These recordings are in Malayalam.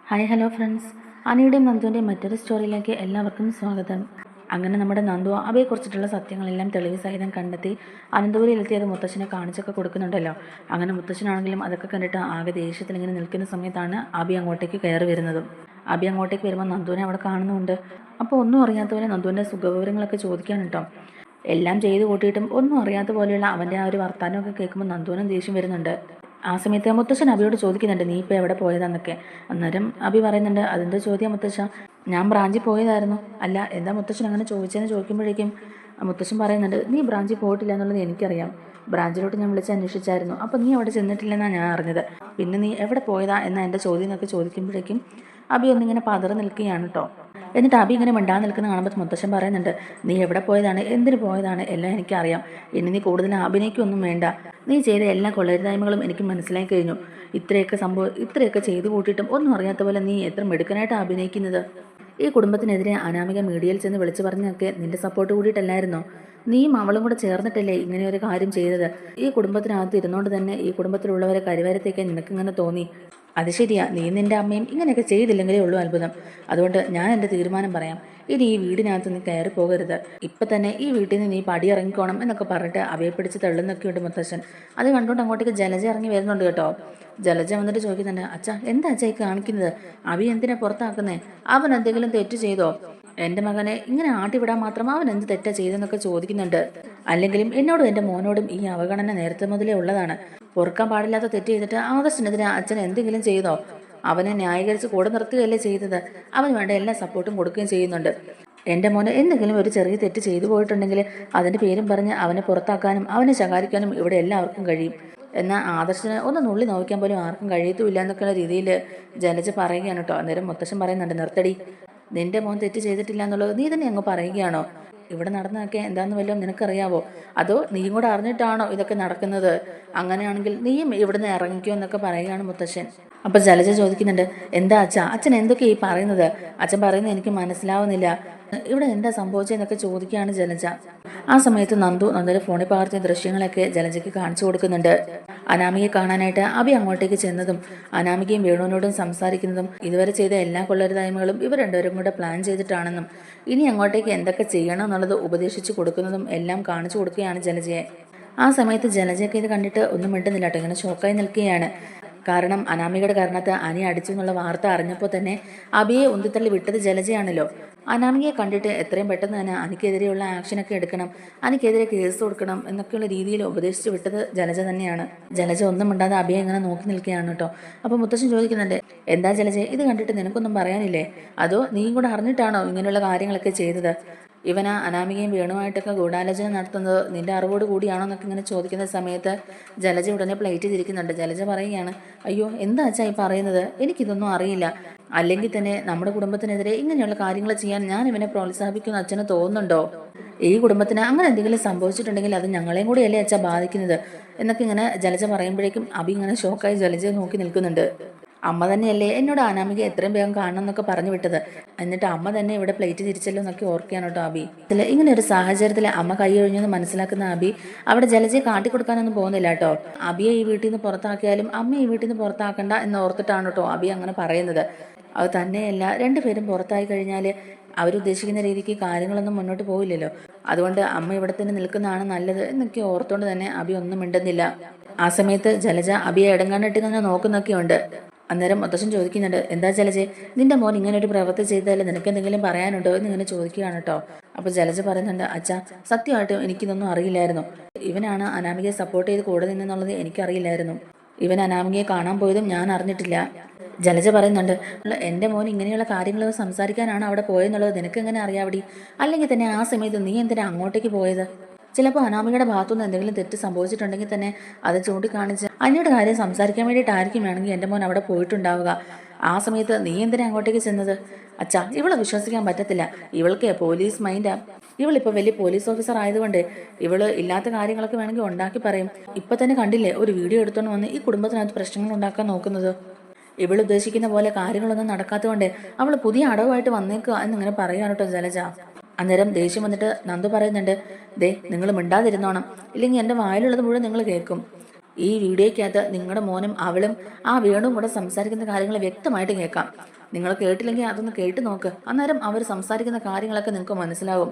ഹായ് ഹലോ ഫ്രണ്ട്സ്, അനിയുടെയും നന്ദുവിൻ്റെയും മറ്റൊരു സ്റ്റോറിയിലേക്ക് എല്ലാവർക്കും സ്വാഗതം. അങ്ങനെ നമ്മുടെ നന്ദു അവയെക്കുറിച്ചിട്ടുള്ള സത്യങ്ങളെല്ലാം തെളിവ് സഹിതം കണ്ടെത്തി അനന്തപുരിയിലെത്തി അത് മുത്തശ്ശനെ കാണിച്ചൊക്കെ കൊടുക്കുന്നുണ്ടല്ലോ. അങ്ങനെ മുത്തശ്ശനാണെങ്കിലും അതൊക്കെ കണ്ടിട്ട് ആകെ ദേഷ്യത്തിൽ ഇങ്ങനെ നിൽക്കുന്ന സമയത്താണ് അബി അങ്ങോട്ടേക്ക് കയറി വരുന്നതും. അബി അങ്ങോട്ടേക്ക് വരുമ്പോൾ നന്ദുവിനെ അവിടെ കാണുന്നുണ്ട്. അപ്പോൾ ഒന്നും അറിയാത്ത പോലെ നന്ദുവിൻ്റെ സുഖവിവരങ്ങളൊക്കെ ചോദിക്കാൻ കേട്ടോ. എല്ലാം ചെയ്ത് കൂട്ടിയിട്ടും ഒന്നും അറിയാത്ത പോലെയുള്ള അവൻ്റെ ആ ഒരു വർത്തമാനമൊക്കെ കേൾക്കുമ്പോൾ നന്ദുവിനും ദേഷ്യം വരുന്നുണ്ട്. ആ സമയത്ത് മുത്തശ്ശൻ അബിയോട് ചോദിക്കുന്നുണ്ട്, നീ ഇപ്പോൾ എവിടെ പോയതാന്നൊക്കെ. അന്നേരം അബി പറയുന്നുണ്ട്, അതെന്താ ചോദ്യം മുത്തശ്ശ, ഞാൻ ബ്രാഞ്ചിൽ പോയതായിരുന്നു. അല്ല, എന്താ മുത്തശ്ശൻ അങ്ങനെ ചോദിച്ചതെന്ന് ചോദിക്കുമ്പോഴേക്കും മുത്തശ്ശൻ പറയുന്നുണ്ട്, നീ ബ്രാഞ്ചിൽ പോയിട്ടില്ല എന്നുള്ളത് എനിക്കറിയാം. ബ്രാഞ്ചിലോട്ട് ഞാൻ വിളിച്ച് അന്വേഷിച്ചായിരുന്നു. അപ്പോൾ നീ അവിടെ ചെന്നിട്ടില്ലെന്നാണ് ഞാൻ അറിഞ്ഞത്. പിന്നെ നീ എവിടെ പോയതാ എന്നാ എൻ്റെ ചോദ്യം എന്നൊക്കെ ചോദിക്കുമ്പോഴേക്കും അബി ഒന്നിങ്ങനെ പതറി നിൽക്കുകയാണ് കേട്ടോ. എന്നിട്ട് അബി ഇങ്ങനെ മിണ്ടാതെ നിൽക്കുന്ന കാണുമ്പോൾ മുത്തശ്ശൻ പറയുന്നുണ്ട്, നീ എവിടെ പോയതാണ്, എന്തിനു പോയതാണ്, എല്ലാം എനിക്കറിയാം. ഇനി നീ കൂടുതൽ അഭിനയിക്കൊന്നും വേണ്ട. നീ ചെയ്ത എല്ലാ കൊള്ളരുതായ്മകളും എനിക്ക് മനസ്സിലായി കഴിഞ്ഞു. ഇത്രയൊക്കെ ചെയ്തു കൂട്ടിയിട്ടും ഒന്നും അറിയാത്ത പോലെ നീ എത്ര മിടുക്കനായിട്ടാണ് അഭിനയിക്കുന്നത്. ഈ കുടുംബത്തിനെതിരെ അനാമിക മീഡിയയിൽ ചെന്ന് വിളിച്ചു പറഞ്ഞൊക്കെ നിന്റെ സപ്പോർട്ട് കൂടിയിട്ടല്ലായിരുന്നോ? നീയും അവളും കൂടെ ചേർന്നിട്ടല്ലേ ഇങ്ങനെ ഒരു കാര്യം ചെയ്തത്? ഈ കുടുംബത്തിനകത്ത് ഇരുന്നുകൊണ്ട് തന്നെ ഈ കുടുംബത്തിലുള്ളവരെ കരിവാരത്തേക്ക് നിനക്കിങ്ങനെ തോന്നി. അത് ശരിയാ, നീ നിന്റെ അമ്മയും ഇങ്ങനെയൊക്കെ ചെയ്തില്ലെങ്കിലേ ഉള്ളൂ അത്ഭുതം. അതുകൊണ്ട് ഞാൻ എൻ്റെ തീരുമാനം പറയാം. ഇനി ഈ വീടിനകത്ത് നീ കയറി പോകരുത്. ഇപ്പം തന്നെ ഈ വീട്ടിൽ നിന്ന് നീ പടിയിറങ്ങിക്കോണം എന്നൊക്കെ പറഞ്ഞിട്ട് അവയെ പിടിച്ച് തള്ളുന്നൊക്കെയുണ്ട് മുത്തശ്ശൻ. അത് കണ്ടുകൊണ്ട് അങ്ങോട്ടേക്ക് ജലജ ഇറങ്ങി വരുന്നുണ്ട് കേട്ടോ. ജലജ വന്നിട്ട് ചോദിക്കുന്നുണ്ട്, അച്ഛാ എന്താ അച്ഛാ ഈ കാണിക്കുന്നത്? അവി എന്തിനാ പുറത്താക്കുന്നേ? അവൻ എന്തെങ്കിലും തെറ്റ് ചെയ്തോ? എൻ്റെ മകനെ ഇങ്ങനെ ആട്ടിവിടാൻ മാത്രം അവൻ എന്ത് തെറ്റാ ചെയ്തെന്നൊക്കെ ചോദിക്കുന്നുണ്ട്. അല്ലെങ്കിലും എന്നോടും എൻ്റെ മോനോടും ഈ അവഗണന നേരത്തെ മുതലേ ഉള്ളതാണ്. പൊറുക്കാൻ പാടില്ലാത്ത തെറ്റ് ചെയ്തിട്ട് ആദർശനെതിരെ അച്ഛൻ എന്തെങ്കിലും ചെയ്തോ? അവനെ ന്യായീകരിച്ച് കൂടെ നിർത്തുകയല്ലേ ചെയ്തത്. അവന് വേണ്ട എല്ലാ സപ്പോർട്ടും കൊടുക്കുകയും ചെയ്യുന്നുണ്ട്. എൻ്റെ മോന് എന്തെങ്കിലും ഒരു ചെറിയ തെറ്റ് ചെയ്തു പോയിട്ടുണ്ടെങ്കിൽ അതിൻ്റെ പേരും പറഞ്ഞ് അവനെ പുറത്താക്കാനും അവനെ ശകാരിക്കാനും ഇവിടെ എല്ലാവർക്കും കഴിയും. എന്നാൽ ആദർശന് ഒന്ന് നുള്ളി നോക്കാൻ പോലും ആർക്കും കഴിയത്തുമില്ല എന്നൊക്കെയുള്ള രീതിയിൽ ജലജ പറയുകയാണ് കേട്ടോ. അന്നേരം മുത്തശ്ശൻ പറയുന്നുണ്ട്, നിർത്തടി, നിന്റെ മോൻ തെറ്റ് ചെയ്തിട്ടില്ല എന്നുള്ളത് നീ തന്നെ അങ്ങ് പറയുകയാണോ? ഇവിടെ നടന്നതൊക്കെ എന്താന്ന് വല്ലതും നിനക്കറിയാവോ? അതോ നീയും കൂടെ അറിഞ്ഞിട്ടാണോ ഇതൊക്കെ നടക്കുന്നത്? അങ്ങനെയാണെങ്കിൽ നീയും ഇവിടുന്ന് ഇറങ്ങിക്കോ എന്നൊക്കെ പറയുകയാണ് മുത്തശ്ശൻ. അപ്പൊ ജലജ ചോദിക്കുന്നുണ്ട്, എന്താ അച്ഛൻ എന്തൊക്കെയാ ഈ പറയുന്നത്? അച്ഛൻ പറയുന്നത് എനിക്ക് മനസ്സിലാവുന്നില്ല. ഇവിടെ എന്താ സംഭവിച്ചതെന്നൊക്കെ ചോദിക്കുകയാണ് ജലജ. ആ സമയത്ത് നന്ദുവിന്റെ ഫോണിൽ പകർത്തിയ ദൃശ്യങ്ങളൊക്കെ ജലജയ്ക്ക് കാണിച്ചു കൊടുക്കുന്നുണ്ട്. അനാമികയെ കാണാനായിട്ട് അബി അങ്ങോട്ടേക്ക് ചെന്നതും അനാമികയും വേണുവിനോടും സംസാരിക്കുന്നതും ഇതുവരെ ചെയ്ത എല്ലാ കൊള്ളരുതായ്മകളും ഇവർ രണ്ടുപേരും കൂടെ പ്ലാൻ ചെയ്തിട്ടാണെന്നും ഇനി അങ്ങോട്ടേക്ക് എന്തൊക്കെ ചെയ്യണം എന്നുള്ളത് ഉപദേശിച്ചു കൊടുക്കുന്നതും എല്ലാം കാണിച്ചു കൊടുക്കുകയാണ് ജലജയെ. ആ സമയത്ത് ജലജയൊക്കെ ഇത് കണ്ടിട്ട് ഒന്നും മിണ്ടുന്നില്ല കേട്ടോ, ഇങ്ങനെ ഷോക്കായി നിൽക്കുകയാണ്. കാരണം അനാമികയുടെ കാരണത്ത് അനി അടിച്ചു എന്നുള്ള വാർത്ത അറിഞ്ഞപ്പോൾ തന്നെ അബിയെ ഉന്തിത്തള്ളി വിട്ടത് ജലജയാണല്ലോ. അനാമികയെ കണ്ടിട്ട് എത്രയും പെട്ടെന്ന് തന്നെ അനിക്കെതിരെയുള്ള ആക്ഷനൊക്കെ എടുക്കണം, അനിക്കെതിരെ കേസ് കൊടുക്കണം എന്നൊക്കെയുള്ള രീതിയിൽ ഉപദേശിച്ച് വിട്ടത് ജലജ തന്നെയാണ്. ജലജ ഒന്നും മിണ്ടാതെ അബിയെ ഇങ്ങനെ നോക്കി നിൽക്കുകയാണ് കേട്ടോ. അപ്പോൾ മുത്തശ്ശൻ ചോദിക്കുന്നുണ്ട്, എന്താ ജലജ ഇത് കണ്ടിട്ട് നിനക്കൊന്നും പറയാനില്ലേ? അതോ നീയും കൂടെ അറിഞ്ഞിട്ടാണോ ഇങ്ങനെയുള്ള കാര്യങ്ങളൊക്കെ ചെയ്തത്? ഇവനാ അനാമികയും വേണുമായിട്ടൊക്കെ ഗൂഢാലോചന നടത്തുന്നത് നിന്റെ അറിവോട് കൂടിയാണോ എന്നൊക്കെ ഇങ്ങനെ ചോദിക്കുന്ന സമയത്ത് ജലജ ഉടനെ പ്ലേറ്റ് തിരിക്കുന്നുണ്ട്. ജലജ പറയുകയാണ്, അയ്യോ എന്താ അച്ഛാ ഈ പറയുന്നത്? എനിക്കിതൊന്നും അറിയില്ല. അല്ലെങ്കിൽ തന്നെ നമ്മുടെ കുടുംബത്തിനെതിരെ ഇങ്ങനെയുള്ള കാര്യങ്ങൾ ചെയ്യാൻ ഞാൻ ഇവനെ പ്രോത്സാഹിപ്പിക്കുന്ന അച്ഛന് തോന്നുന്നുണ്ടോ? ഈ കുടുംബത്തിന് അങ്ങനെ എന്തെങ്കിലും സംഭവിച്ചിട്ടുണ്ടെങ്കിൽ അത് ഞങ്ങളെയും കൂടിയല്ലേ അച്ഛാ ബാധിക്കുന്നത് എന്നൊക്കെ ഇങ്ങനെ ജലജ പറയുമ്പോഴേക്കും അബി ഇങ്ങനെ ഷോക്കായി ജലജയെ നോക്കി നിൽക്കുന്നുണ്ട്. അമ്മ തന്നെയല്ലേ എന്നോട് അനാമിക എത്രയും വേഗം കാണണം എന്നൊക്കെ പറഞ്ഞു വിട്ടത്. എന്നിട്ട് അമ്മ തന്നെ ഇവിടെ പ്ലേറ്റ് തിരിച്ചല്ലോ എന്നൊക്കെ ഓർക്കുകയാണ് കേട്ടോ അബി. ഇങ്ങനെ ഒരു സാഹചര്യത്തിൽ അമ്മ കൈ ഒഴിഞ്ഞെന്ന് മനസ്സിലാക്കുന്ന അബി അവിടെ ജലജയെ കാട്ടിക്കൊടുക്കാനൊന്നും പോകുന്നില്ല കേട്ടോ. അബിയെ ഈ വീട്ടിൽ നിന്ന് പുറത്താക്കിയാലും അമ്മ ഈ വീട്ടിൽ നിന്ന് പുറത്താക്കണ്ട എന്ന് ഓർത്തിട്ടാണ് കേട്ടോ അബി അങ്ങനെ പറയുന്നത്. അത് തന്നെയല്ല, രണ്ടുപേരും പുറത്തായി കഴിഞ്ഞാൽ അവരുദ്ദേശിക്കുന്ന രീതിക്ക് കാര്യങ്ങളൊന്നും മുന്നോട്ട് പോവില്ലല്ലോ. അതുകൊണ്ട് അമ്മ ഇവിടെ തന്നെ നിൽക്കുന്നതാണ് നല്ലത് എന്നൊക്കെ ഓർത്തുകൊണ്ട് തന്നെ അബി ഒന്നും മിണ്ടുന്നില്ല. ആ സമയത്ത് ജലജ അബിയെ ഇടങ്ങാണ്ടിട്ട് തന്നെ നോക്കുന്നൊക്കെയുണ്ട്. അന്നേരം മുത്തശ്ശൻ ചോദിക്കുന്നുണ്ട്, എന്താ ജലജെ, നിന്റെ മോൻ ഇങ്ങനെ ഒരു പ്രവൃത്തി ചെയ്താൽ നിനക്ക് എന്തെങ്കിലും പറയാനുണ്ടോ എന്നിങ്ങനെ ചോദിക്കുകയാണ് കേട്ടോ. അപ്പോൾ ജലജ പറയുന്നുണ്ട്, അച്ഛാ സത്യമായിട്ടും എനിക്കിതൊന്നും അറിയില്ലായിരുന്നു. ഇവനാണ് അനാമികയെ സപ്പോർട്ട് ചെയ്ത് കൂടെ നിന്നെന്നുള്ളത് എനിക്കറിയില്ലായിരുന്നു. ഇവൻ അനാമികയെ കാണാൻ പോയതും ഞാൻ അറിഞ്ഞിട്ടില്ല. ജലജ പറയുന്നുണ്ട്, എൻ്റെ മോൻ ഇങ്ങനെയുള്ള കാര്യങ്ങൾ സംസാരിക്കാനാണ് അവിടെ പോയെന്നുള്ളത് നിനക്ക് എങ്ങനെ അറിയാവടി? അല്ലെങ്കിൽ തന്നെ ആ സമയത്ത് നീ എന്തിനാ അങ്ങോട്ടേക്ക് പോയത്? ചിലപ്പോൾ അനാമികയുടെ ഭാഗത്തുനിന്ന് എന്തെങ്കിലും തെറ്റ് സംഭവിച്ചിട്ടുണ്ടെങ്കിൽ തന്നെ അത് ചൂണ്ടിക്കാണിച്ച് അനിയുടെ കാര്യം സംസാരിക്കാൻ വേണ്ടിയിട്ടായിരിക്കും വേണമെങ്കിൽ എൻ്റെ മോൻ അവിടെ പോയിട്ടുണ്ടാവുക. ആ സമയത്ത് നീ എന്തിനാ അങ്ങോട്ടേക്ക് ചെന്നത്? അച്ഛാ ഇവളെ വിശ്വസിക്കാൻ പറ്റത്തില്ല. ഇവൾക്ക് പോലീസ് മൈൻഡാ. ഇവളിപ്പോൾ വലിയ പോലീസ് ഓഫീസർ ആയതുകൊണ്ട് ഇവള് ഇല്ലാത്ത കാര്യങ്ങളൊക്കെ വേണമെങ്കിൽ ഉണ്ടാക്കി പറയും. ഇപ്പൊ തന്നെ കണ്ടില്ലേ ഒരു വീഡിയോ എടുത്തോണ്ട് വന്ന് ഈ കുടുംബത്തിനകത്ത് പ്രശ്നങ്ങൾ ഉണ്ടാക്കാൻ നോക്കുന്നത്. ഇവൾ ഉദ്ദേശിക്കുന്ന പോലെ കാര്യങ്ങളൊന്നും നടക്കാത്തതുകൊണ്ട് അവൾ പുതിയ അടവുമായിട്ട് വന്നേക്കുക എന്നിങ്ങനെ പറയാൻ കേട്ടോ ജലജ. അന്നേരം ദേഷ്യം വന്നിട്ട് നന്ദു പറയുന്നുണ്ട്, ദേ നിങ്ങൾ മിണ്ടാതിരുന്നോണം, ഇല്ലെങ്കിൽ എൻ്റെ വായിലുള്ളത് മുഴുവൻ നിങ്ങൾ കേൾക്കും. ഈ വീഡിയോയ്ക്കകത്ത് നിങ്ങളുടെ മോനും അവളും ആ വേണുവും കൂടെ സംസാരിക്കുന്ന കാര്യങ്ങൾ വ്യക്തമായിട്ട് കേൾക്കാം. നിങ്ങൾ കേട്ടില്ലെങ്കിൽ അതൊന്ന് കേട്ട് നോക്ക്, അന്നേരം അവർ സംസാരിക്കുന്ന കാര്യങ്ങളൊക്കെ നിങ്ങൾക്ക് മനസ്സിലാവും.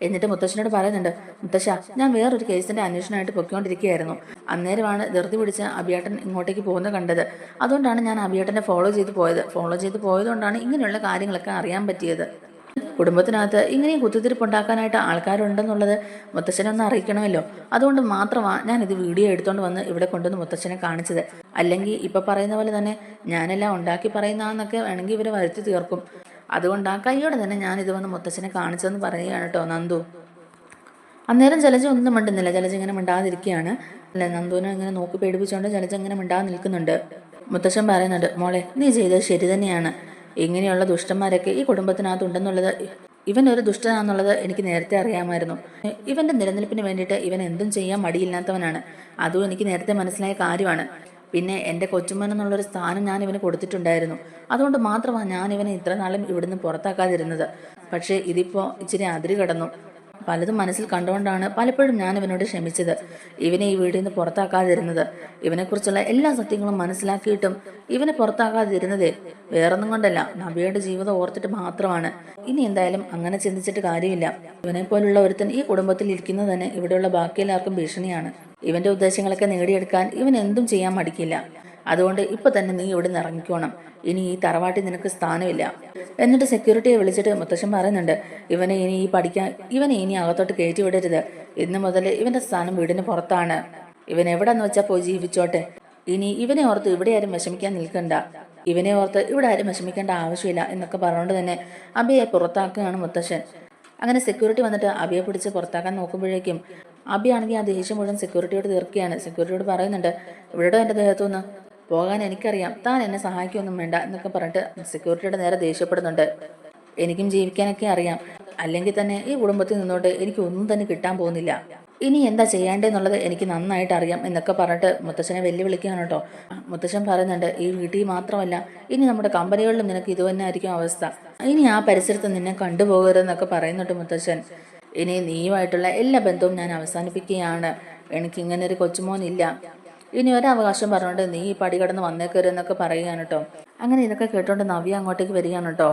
എന്നിട്ട് മുത്തശ്ശനോട് പറയുന്നുണ്ട്, മുത്തശ്ശ, ഞാൻ വേറൊരു കേസിന്റെ അന്വേഷണമായിട്ട് പൊയ്ക്കൊണ്ടിരിക്കുകയായിരുന്നു. അന്നേരമാണ് ധൃതി പിടിച്ച് അഭിയേട്ടൻ ഇങ്ങോട്ടേക്ക് പോകുന്നത് കണ്ടത്. അതുകൊണ്ടാണ് ഞാൻ അഭിയേട്ടനെ ഫോളോ ചെയ്ത് പോയതുകൊണ്ടാണ് ഇങ്ങനെയുള്ള കാര്യങ്ങളൊക്കെ അറിയാൻ പറ്റിയത്. കുടുംബത്തിനകത്ത് ഇങ്ങനെയും കുത്തിത്തിരിപ്പുണ്ടാക്കാനായിട്ട് ആൾക്കാരുണ്ടെന്നുള്ളത് മുത്തശ്ശനൊന്ന് അറിയിക്കണമല്ലോ. അതുകൊണ്ട് മാത്രമാണ് ഞാൻ ഇത് വീഡിയോ എടുത്തുകൊണ്ട് വന്ന് ഇവിടെ കൊണ്ടുവന്ന് മുത്തശ്ശനെ കാണിച്ചത്. അല്ലെങ്കിൽ ഇപ്പം പറയുന്ന പോലെ തന്നെ ഞാനെല്ലാം ഉണ്ടാക്കി പറയുന്നതെന്നൊക്കെ വേണമെങ്കിൽ ഇവരെ വരുത്തി തീർക്കും. അതുകൊണ്ട് ആ കൈയോടെ തന്നെ ഞാനിത് വന്ന് മുത്തശ്ശനെ കാണിച്ചതെന്ന് പറയുകയാണ് കേട്ടോ നന്ദു. അന്നേരം ജലജ ഒന്നും മിണ്ടുന്നില്ല. ജലജ ഇങ്ങനെ മിണ്ടാതിരിക്കുകയാണ്. അല്ലെ, നന്ദുവിനെ ഇങ്ങനെ നോക്കി പേടിപ്പിച്ചുകൊണ്ട് ജലജ ഇങ്ങനെ മിണ്ടാതെ നിൽക്കുന്നുണ്ട്. മുത്തശ്ശൻ പറയുന്നുണ്ട്, മോളെ, നീ ചെയ്തത് ശരി തന്നെയാണ്. ഇങ്ങനെയുള്ള ദുഷ്ടന്മാരൊക്കെ ഈ കുടുംബത്തിനകത്തുണ്ടെന്നുള്ളത്, ഇവനൊരു ദുഷ്ടനാണെന്നുള്ളത് എനിക്ക് നേരത്തെ അറിയാമായിരുന്നു. ഇവന്റെ നിലനിൽപ്പിന് വേണ്ടിയിട്ട് ഇവൻ എന്തും ചെയ്യാൻ മടിയില്ലാത്തവനാണ്. അതും എനിക്ക് നേരത്തെ മനസ്സിലായ കാര്യമാണ്. പിന്നെ എൻ്റെ കൊച്ചുമോൻ എന്നുള്ളൊരു സ്ഥാനം ഞാൻ ഇവന് കൊടുത്തിട്ടുണ്ടായിരുന്നു. അതുകൊണ്ട് മാത്രമാണ് ഞാൻ ഇവനെ ഇത്ര നാളും ഇവിടുന്ന് പുറത്താക്കാതിരുന്നത്. പക്ഷേ ഇതിപ്പോൾ ഇച്ചിരി അതിര് കടന്നു. പലതും മനസ്സിൽ കണ്ടുകൊണ്ടാണ് പലപ്പോഴും ഞാൻ ഇവനോട് ക്ഷമിച്ചത്, ഇവനെ ഈ വീട്ടിൽ നിന്ന് പുറത്താക്കാതിരുന്നത്. ഇവനെക്കുറിച്ചുള്ള എല്ലാ സത്യങ്ങളും മനസ്സിലാക്കിയിട്ടും ഇവനെ പുറത്താക്കാതിരുന്നതേ വേറൊന്നും കൊണ്ടല്ല, നബിയുടെ ജീവിതം ഓർത്തിട്ട് മാത്രമാണ്. ഇനി എന്തായാലും അങ്ങനെ ചിന്തിച്ചിട്ട് കാര്യമില്ല. ഇവനെ പോലുള്ള ഒരുത്തൻ ഈ കുടുംബത്തിൽ ഇരിക്കുന്നത് തന്നെ ഇവിടെയുള്ള ബാക്കി എല്ലാവർക്കും ഭീഷണിയാണ്. ഇവന്റെ ഉദ്ദേശങ്ങളൊക്കെ നേടിയെടുക്കാൻ ഇവൻ എന്തും ചെയ്യാൻ മടിക്കില്ല. അതുകൊണ്ട് ഇപ്പൊ തന്നെ നീ ഇവിടെ നിന്ന് ഇറങ്ങിക്കോണം. ഇനി ഈ തറവാട്ടിൽ നിനക്ക് സ്ഥാനമില്ല. എന്നിട്ട് സെക്യൂരിറ്റിയെ വിളിച്ചിട്ട് മുത്തശ്ശൻ പറയുന്നുണ്ട്, ഇവനെ ഇനി അകത്തോട്ട് കയറ്റി വിടരുത്. ഇന്ന് മുതൽ ഇവന്റെ സ്ഥാനം വീടിന് പുറത്താണ്. ഇവൻ എവിടെന്ന് വെച്ചാൽ പോയി ജീവിച്ചോട്ടെ. ഇനി ഇവനെ ഓർത്ത് ഇവിടെ ആരും വിഷമിക്കാൻ നിൽക്കണ്ട. ഇവനെ ഓർത്ത് ഇവിടെ ആരും വിഷമിക്കേണ്ട ആവശ്യമില്ല എന്നൊക്കെ പറഞ്ഞുകൊണ്ട് തന്നെ അബിയെ പുറത്താക്കുകയാണ് മുത്തശ്ശൻ. അങ്ങനെ സെക്യൂരിറ്റി വന്നിട്ട് അബിയെ പിടിച്ച് പുറത്താക്കാൻ നോക്കുമ്പോഴേക്കും അബിയാണെങ്കിൽ ആ ദേഷ്യം മുഴുവൻ സെക്യൂരിറ്റിയോട് തീർക്കുകയാണ്. സെക്യൂരിറ്റിയോട് പറയുന്നുണ്ട്, ഇവിടെ എൻ്റെ ദേഹത്തുനിന്ന് പോകാൻ എനിക്കറിയാം, താൻ എന്നെ സഹായിക്കൊന്നും വേണ്ട എന്നൊക്കെ പറഞ്ഞിട്ട് സെക്യൂരിറ്റിയുടെ നേരെ ദേഷ്യപ്പെടുന്നുണ്ട്. എനിക്കും ജീവിക്കാനൊക്കെ അറിയാം, അല്ലെങ്കിൽ തന്നെ ഈ കുടുംബത്തിൽ നിന്നോട്ട് എനിക്ക് ഒന്നും തന്നെ കിട്ടാൻ പോകുന്നില്ല. ഇനി എന്താ ചെയ്യേണ്ടതെന്നുള്ളത് എനിക്ക് നന്നായിട്ട് അറിയാം എന്നൊക്കെ പറഞ്ഞിട്ട് മുത്തശ്ശനെ വെല്ലുവിളിക്കുകയാണ് കേട്ടോ. മുത്തശ്ശൻ പറയുന്നുണ്ട്, ഈ വീട്ടിൽ മാത്രമല്ല ഇനി നമ്മുടെ കമ്പനികളിലും നിനക്ക് ഇത് തന്നെ ആയിരിക്കും അവസ്ഥ. ഇനി ആ പരിസരത്ത് നിന്നെ കണ്ടുപോകരുതെന്നൊക്കെ പറയുന്നുണ്ട് മുത്തശ്ശൻ. ഇനി നീയുമായിട്ടുള്ള എല്ലാ ബന്ധവും ഞാൻ അവസാനിപ്പിക്കുകയാണ്. എനിക്കിങ്ങനെ ഒരു കൊച്ചുമോനില്ല. ഇനി ഒരവകാശം പറഞ്ഞുകൊണ്ട് നീ ഈ പടി കടന്ന് വന്നേക്കരുതെന്നൊക്കെ പറയുകയാണ് കേട്ടോ. അങ്ങനെ ഇതൊക്കെ കേട്ടോണ്ട് നവ്യ അങ്ങോട്ടേക്ക് വരികയാണ് കേട്ടോ.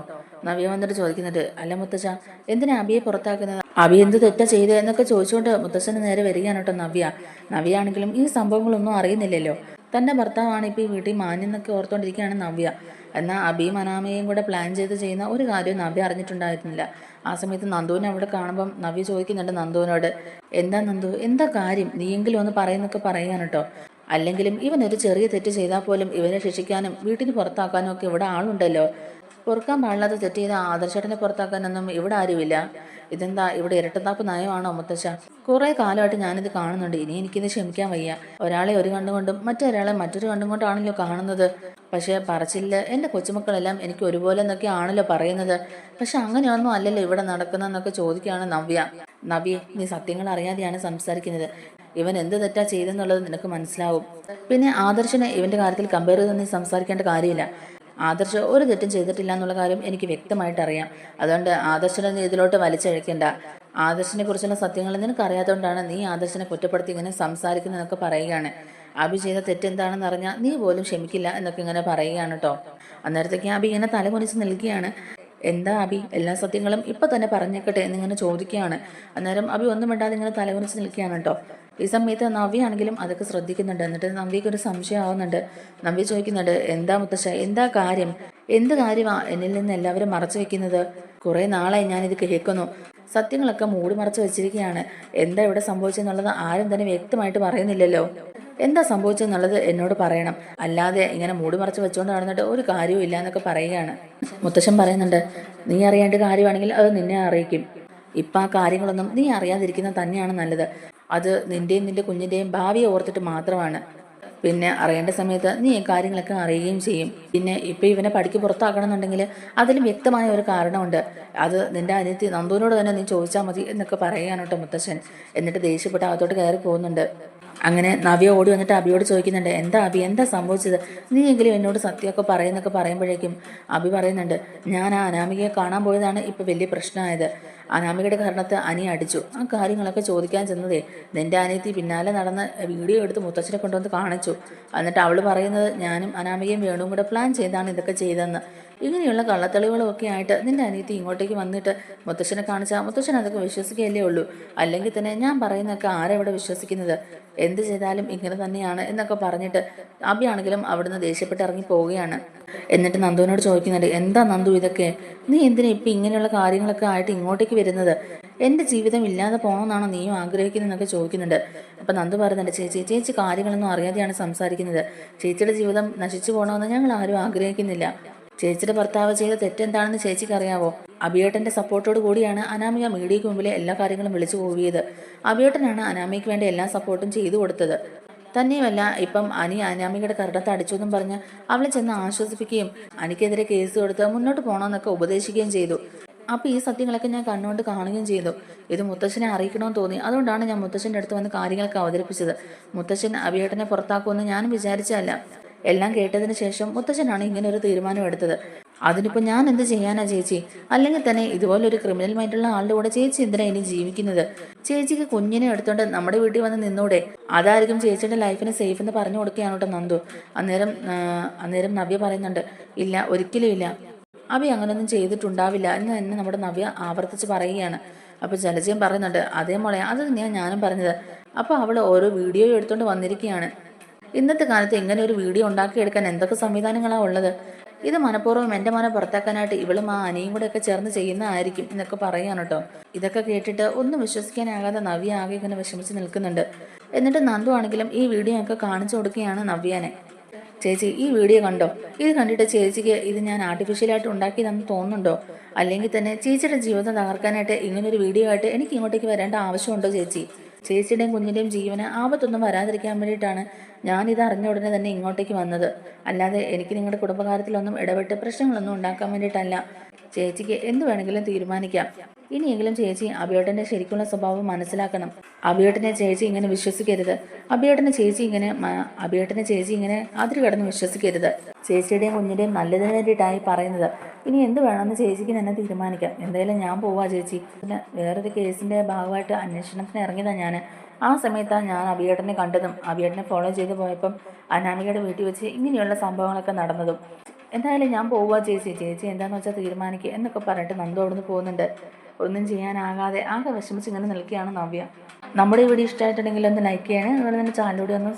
നവ്യ വന്നിട്ട് ചോദിക്കുന്നുണ്ട്, അല്ല മുത്തശ്ശ, എന്തിനാ അബിയെ പുറത്താക്കുന്നത്? അബി എന്ത് തെറ്റാ ചെയ്തത് എന്നൊക്കെ ചോദിച്ചുകൊണ്ട് മുത്തശ്ശന് നേരെ വരികയാണ് കേട്ടോ നവ്യ ആണെങ്കിലും ഈ സംഭവങ്ങളൊന്നും അറിയുന്നില്ലല്ലോ. തന്റെ ഭർത്താവാണ് ഇപ്പൊ ഈ വീട്ടിൽ മാന്യെന്നൊക്കെ ഓർത്തോണ്ടിരിക്കുകയാണ് നവ്യ. എന്നാൽ അബിയും അനാമയും കൂടെ പ്ലാൻ ചെയ്ത് ചെയ്യുന്ന ഒരു കാര്യവും നവ്യ അറിഞ്ഞിട്ടുണ്ടായിരുന്നില്ല. ആ സമയത്ത് നന്ദുവിനെ അവിടെ കാണുമ്പം നവ്യ ചോദിക്കുന്നുണ്ട് നന്ദുവിനോട്, എന്താ നന്ദു, എന്താ കാര്യം, നീയെങ്കിലും ഒന്ന് പറയുന്നൊക്കെ പറയാൻ കേട്ടോ. അല്ലെങ്കിലും ഇവനൊരു ചെറിയ തെറ്റ് ചെയ്താൽ പോലും ഇവനെ ശിക്ഷിക്കാനും വീട്ടിന് പുറത്താക്കാനും ഒക്കെ ഇവിടെ ആളുണ്ടല്ലോ. പൊറുക്കാൻ പാടില്ലാത്ത തെറ്റ് ചെയ്ത ആദർശേട്ടനെ പുറത്താക്കാനൊന്നും ഇവിടെ ആരുമില്ല. ഇതെന്താ ഇവിടെ ഇരട്ടത്താപ്പ് നയമാണോ മുത്തശ്ശ? കുറെ കാലമായിട്ട് ഞാനിത് കാണുന്നുണ്ട്. ഇനി എനിക്കിത് ക്ഷമിക്കാൻ വയ്യ. ഒരാളെ ഒരു കണ്ടുകൊണ്ടും മറ്റൊരാളെ മറ്റൊരു കണ്ടുകൊണ്ടാണല്ലോ കാണുന്നത്. പക്ഷെ പറച്ചില്ല എൻ്റെ കൊച്ചുമക്കളെല്ലാം എനിക്ക് ഒരുപോലെ എന്നൊക്കെ ആണല്ലോ പറയുന്നത്. പക്ഷെ അങ്ങനെയൊന്നും അല്ലല്ലോ ഇവിടെ നടക്കുന്നതെന്നൊക്കെ ചോദിക്കുകയാണ് നവ്യ, നീ സത്യങ്ങൾ അറിയാതെയാണ് സംസാരിക്കുന്നത്. ഇവൻ എന്ത് തെറ്റാ ചെയ്തെന്നുള്ളത് നിനക്ക് മനസ്സിലാവും. പിന്നെ ആദർശനെ ഇവന്റെ കാര്യത്തിൽ കമ്പയർ ചെയ്ത് നീ സംസാരിക്കേണ്ട കാര്യമില്ല. ആദർശ് ഒരു തെറ്റും ചെയ്തിട്ടില്ല എന്നുള്ള കാര്യം എനിക്ക് വ്യക്തമായിട്ട് അറിയാം. അതുകൊണ്ട് ആദർശനെ നീ ഇതിലോട്ട് വലിച്ചഴക്കേണ്ട. ആദർശിനെ കുറിച്ചുള്ള സത്യങ്ങൾ നിനക്ക് അറിയാത്തതുകൊണ്ടാണ് നീ ആദർശനെ കുറ്റപ്പെടുത്തി ഇങ്ങനെ സംസാരിക്കുന്നതെന്നൊക്കെ പറയുകയാണ്. അബി ചെയ്ത തെറ്റെന്താണെന്ന് അറിഞ്ഞാൽ നീ പോലും ക്ഷമിക്കില്ല എന്നൊക്കെ ഇങ്ങനെ പറയുകയാണ് കേട്ടോ. അന്നേരത്തേക്ക് അബി ഇങ്ങനെ തലകുനിച്ച് നിൽക്കുകയാണ്. എന്താ അബി, എല്ലാ സത്യങ്ങളും ഇപ്പൊ തന്നെ പറഞ്ഞേക്കട്ടെ എന്നിങ്ങനെ ചോദിക്കുകയാണ്. അന്നേരം അബി ഒന്നും വേണ്ടാതെ ഇങ്ങനെ തലകുനിച്ച് നിൽക്കുകയാണ് കേട്ടോ. ഈ സമയത്ത് നവ്യ ആണെങ്കിലും അതൊക്കെ ശ്രദ്ധിക്കുന്നുണ്ട്. എന്നിട്ട് നവ്യക്ക് ഒരു സംശയം ആവുന്നുണ്ട്. നവ്യ ചോദിക്കുന്നുണ്ട്, എന്താ മുത്തശ്ശ, എന്താ കാര്യം, എന്ത് കാര്യമാ എന്നിൽ നിന്ന് എല്ലാവരും മറച്ചു വെക്കുന്നത്? കുറെ നാളായി ഞാനിത് കേൾക്കുന്നു. സത്യങ്ങളൊക്കെ മൂടി മറച്ചു വെച്ചിരിക്കുകയാണ്. എന്താ ഇവിടെ സംഭവിച്ചെന്നുള്ളത് ആരും തന്നെ വ്യക്തമായിട്ട് പറയുന്നില്ലല്ലോ. എന്താ സംഭവിച്ചെന്നുള്ളത് എന്നോട് പറയണം. അല്ലാതെ ഇങ്ങനെ മൂടി മറച്ച് വെച്ചുകൊണ്ട് നടന്നിട്ട് ഒരു കാര്യവും ഇല്ല എന്നൊക്കെ പറയുകയാണ്. മുത്തശ്ശൻ പറയുന്നുണ്ട്, നീ അറിയേണ്ട കാര്യമാണെങ്കിൽ അത് നിന്നെ അറിയിക്കും. ഇപ്പം ആ കാര്യങ്ങളൊന്നും നീ അറിയാതിരിക്കുന്നത് തന്നെയാണ് നല്ലത്. അത് നിന്റെയും നിന്റെ കുഞ്ഞിന്റെയും ഭാവിയെ ഓർത്തിട്ട് മാത്രമാണ്. പിന്നെ അറിയേണ്ട സമയത്ത് നീ ഈ കാര്യങ്ങളൊക്കെ അറിയുകയും ചെയ്യും. പിന്നെ ഇപ്പൊ ഇവനെ പഠിക്ക് പുറത്താക്കണമെന്നുണ്ടെങ്കിൽ അതിലും വ്യക്തമായ ഒരു കാരണമുണ്ട്. അത് നിന്റെ അനിയത്തി നന്ദുവിനോട് തന്നെ നീ ചോദിച്ചാൽ മതി എന്നൊക്കെ പറയുകയാണ് കേട്ടോ മുത്തശ്ശൻ. എന്നിട്ട് ദേഷ്യപ്പെട്ട് അകത്തോട്ട് കയറി പോകുന്നുണ്ട്. അങ്ങനെ നവ്യ ഓടി വന്നിട്ട് അബിയോട് ചോദിക്കുന്നുണ്ട്, എന്താ അബി, എന്താ സംഭവിച്ചത്? നീ എങ്കിലും എന്നോട് സത്യമൊക്കെ പറയുന്നൊക്കെ പറയുമ്പോഴേക്കും അബി പറയുന്നുണ്ട്, ഞാൻ ആ അനാമികയെ കാണാൻ പോയതാണ് ഇപ്പൊ വലിയ പ്രശ്നമായത്. അനാമികയുടെ കാരണത്ത് അനി അടിച്ചു. ആ കാര്യങ്ങളൊക്കെ ചോദിക്കാൻ ചെന്നതേ നിന്റെ അനിയത്തി പിന്നാലെ നടന്ന് വീഡിയോ എടുത്ത് മുത്തച്ഛനെ കൊണ്ടുവന്ന് കാണിച്ചു. എന്നിട്ട് അവള് പറയുന്നത് ഞാനും അനാമികയും വേണും കൂടെ പ്ലാൻ ചെയ്താണ് ഇതൊക്കെ ചെയ്തതെന്ന്. ഇങ്ങനെയുള്ള കള്ളത്തെളിവുകളും ഒക്കെ ആയിട്ട് നിന്റെ അനിയത്തി ഇങ്ങോട്ടേക്ക് വന്നിട്ട് മുത്തശ്ശനെ കാണിച്ചാൽ മുത്തശ്ശൻ അതൊക്കെ വിശ്വസിക്കുകയല്ലേ ഉള്ളൂ. അല്ലെങ്കിൽ തന്നെ ഞാൻ പറയുന്നതൊക്കെ ആരെവിടെ വിശ്വസിക്കുന്നത്? എന്ത് ചെയ്താലും ഇങ്ങനെ തന്നെയാണ് എന്നൊക്കെ പറഞ്ഞിട്ട് അഭിയാണെങ്കിലും അവിടുന്ന് ദേഷ്യപ്പെട്ട് ഇറങ്ങി പോവുകയാണ്. എന്നിട്ട് നന്ദുവിനോട് ചോദിക്കുന്നുണ്ട്, എന്താ നന്ദു ഇതൊക്കെ? നീ എന്തിനാ ഇപ്പം ഇങ്ങനെയുള്ള കാര്യങ്ങളൊക്കെ ആയിട്ട് ഇങ്ങോട്ടേക്ക് വരുന്നത്? എൻ്റെ ജീവിതം ഇല്ലാതെ പോകണമെന്നാണോ നീയും ആഗ്രഹിക്കുന്നതെന്നൊക്കെ ചോദിക്കുന്നുണ്ട്. അപ്പം നന്ദു പറയുന്നുണ്ട്, ചേച്ചി കാര്യങ്ങളൊന്നും അറിയാതെയാണ് സംസാരിക്കുന്നത്. ചേച്ചിയുടെ ജീവിതം നശിച്ചു പോകണമെന്ന് ഞങ്ങൾ ആരും ആഗ്രഹിക്കുന്നില്ല. ചേച്ചിയുടെ ഭർത്താവ് ചെയ്ത തെറ്റെന്താണെന്ന് ചേച്ചിക്ക് അറിയാവോ? അഭിയേട്ടൻ്റെ സപ്പോർട്ടോട് കൂടിയാണ് അനാമിക മീഡിയയ്ക്ക് മുമ്പിലെ എല്ലാ കാര്യങ്ങളും വിളിച്ചു പോവിയത്. അഭിയേട്ടനാണ് അനാമികയ്ക്ക് വേണ്ടി എല്ലാ സപ്പോർട്ടും ചെയ്തു കൊടുത്തത്. തന്നെയുമല്ല, ഇപ്പം അനാമികയുടെ കരടത്ത് അടിച്ചു എന്നും പറഞ്ഞ് അവളെ ചെന്ന് ആശ്വസിപ്പിക്കുകയും അനിക്കെതിരെ കേസ് കൊടുത്ത് മുന്നോട്ട് പോകണമെന്നൊക്കെ ഉപദേശിക്കുകയും ചെയ്തു. അപ്പോൾ ഈ സത്യങ്ങളൊക്കെ ഞാൻ കണ്ണുകൊണ്ട് കാണുകയും ചെയ്തു. ഇത് മുത്തശ്ശനെ അറിയിക്കണമെന്ന് തോന്നി. അതുകൊണ്ടാണ് ഞാൻ മുത്തശ്ശൻ്റെ അടുത്ത് വന്ന് കാര്യങ്ങളൊക്കെ അവതരിപ്പിച്ചത്. മുത്തശ്ശൻ അഭിയേട്ടനെ പുറത്താക്കുമെന്ന് ഞാനും വിചാരിച്ചതല്ല. എല്ലാം കേട്ടതിന് ശേഷം മുത്തശ്ശനാണ് ഇങ്ങനെ ഒരു തീരുമാനം എടുത്തത്. അതിനിപ്പോൾ ഞാൻ എന്ത് ചെയ്യാനാ ചേച്ചി? അല്ലെങ്കിൽ തന്നെ ഇതുപോലൊരു ക്രിമിനൽ മൈൻഡുള്ള ആളുടെ കൂടെ ചേച്ചി എന്തിനാ ഇനി ജീവിക്കുന്നത്? ചേച്ചിക്ക് കുഞ്ഞിനെ എടുത്തോണ്ട് നമ്മുടെ വീട്ടിൽ വന്ന് നിന്നൂടെ? അതായിരിക്കും ചേച്ചിയുടെ ലൈഫിന് സേഫ് എന്ന് പറഞ്ഞു കൊടുക്കുകയാണ് കേട്ടോ നന്ദു. അന്നേരം നവ്യ പറയുന്നുണ്ട്, ഇല്ല, ഒരിക്കലും ഇല്ല, അഭി അങ്ങനൊന്നും ചെയ്തിട്ടുണ്ടാവില്ല എന്ന് തന്നെ നമ്മുടെ നവ്യ ആവർത്തിച്ച് പറയുകയാണ്. അപ്പോൾ ജലജയും പറയുന്നുണ്ട്, അതേ മോളെ, അത് തന്നെയാണ് ഞാനും പറഞ്ഞത്. അപ്പോൾ അവൾ ഓരോ വീഡിയോ എടുത്തുകൊണ്ട് വന്നിരിക്കുകയാണ്. ഇന്നത്തെ കാലത്ത് ഇങ്ങനെ ഒരു വീഡിയോ ഉണ്ടാക്കിയെടുക്കാൻ എന്തൊക്കെ സംവിധാനങ്ങളാണ് ഉള്ളത്? ഇത് മനഃപൂർവ്വം എൻ്റെ മോനെ പുറത്താക്കാനായിട്ട് ഇവളും ആ അനിയും കൂടെ ഒക്കെ ചേർന്ന് ചെയ്യുന്നതായിരിക്കും എന്നൊക്കെ പറയാണ് കേട്ടോ. ഇതൊക്കെ കേട്ടിട്ട് ഒന്നും വിശ്വസിക്കാനാകാതെ നവ്യ ആകെ ഇങ്ങനെ വിഷമിച്ച് നിൽക്കുന്നുണ്ട്. എന്നിട്ട് നന്ദു ആണെങ്കിലും ഈ വീഡിയോ ഒക്കെ കാണിച്ചു കൊടുക്കുകയാണ് നവ്യനെ. ചേച്ചി, ഈ വീഡിയോ കണ്ടോ? ഇത് കണ്ടിട്ട് ചേച്ചിക്ക് ഇത് ഞാൻ ആർട്ടിഫിഷ്യലായിട്ട് ഉണ്ടാക്കിയതെന്ന് തോന്നുന്നുണ്ടോ? അല്ലെങ്കിൽ തന്നെ ചേച്ചിയുടെ ജീവിതം തകർക്കാനായിട്ട് ഇങ്ങനൊരു വീഡിയോ ആയിട്ട് എനിക്ക് ഇങ്ങോട്ടേക്ക് വരേണ്ട ആവശ്യമുണ്ടോ ചേച്ചി? ചേച്ചിയുടെയും കുഞ്ഞിൻ്റെയും ജീവന് ആപത്തൊന്നും വരാതിരിക്കാൻ വേണ്ടിയിട്ടാണ് ഞാനിത് അറിഞ്ഞ ഉടനെ തന്നെ ഇങ്ങോട്ടേക്ക് വന്നത്. അല്ലാതെ എനിക്ക് നിങ്ങളുടെ കുടുംബകാര്യത്തിലൊന്നും ഇടപെട്ട് പ്രശ്നങ്ങളൊന്നും ഉണ്ടാക്കാൻ വേണ്ടിയിട്ടല്ല. ചേച്ചിക്ക് എന്ത് വേണമെങ്കിലും തീരുമാനിക്കാം. ഇനിയെങ്കിലും ചേച്ചി അഭിയേട്ടൻ്റെ ശരിക്കുള്ള സ്വഭാവം മനസ്സിലാക്കണം. അഭിയേട്ടനെ ചേച്ചി ഇങ്ങനെ വിശ്വസിക്കരുത്. അഭിയേട്ടനെ ചേച്ചി ഇങ്ങനെ അതിര് കടന്ന് വിശ്വസിക്കരുത്. ചേച്ചിയുടെയും കുഞ്ഞിൻ്റെയും നല്ലതിന് വേണ്ടിയിട്ടായി പറയുന്നത്. ഇനി എന്ത് വേണമെന്ന് ചേച്ചിക്ക് തന്നെ തീരുമാനിക്കാം. എന്തായാലും ഞാൻ പോവാ ചേച്ചി. പിന്നെ വേറൊരു കേസിൻ്റെ ഭാഗമായിട്ട് അന്വേഷണത്തിന് ഇറങ്ങിയതാണ് ഞാൻ. ആ സമയത്താണ് ഞാൻ അഭിയേട്ടനെ കണ്ടതും അഭിയേട്ടനെ ഫോളോ ചെയ്ത് പോയപ്പം അനാമികയുടെ വീട്ടിൽ വെച്ച് ഇങ്ങനെയുള്ള സംഭവങ്ങളൊക്കെ നടന്നതും. എന്തായാലും ഞാൻ പോവുക ചേച്ചി എന്താണെന്ന് വെച്ചാൽ തീരുമാനിക്കുക എന്നൊക്കെ പറഞ്ഞിട്ട് നന്ദു അവിടുന്ന് പോകുന്നുണ്ട്. ഒന്നും ചെയ്യാനാകാതെ ആകെ വിഷമിച്ച് ഇങ്ങനെ നിൽക്കുകയാണ് നവ്യ. നമ്മുടെ ഈ വീഡിയോ ഇഷ്ടമായിട്ടുണ്ടെങ്കിൽ ഒന്ന് ലൈക്ക് ചെയ്യണേ. അതുപോലെ തന്നെ ചാനലിലൂടെ ഒന്ന്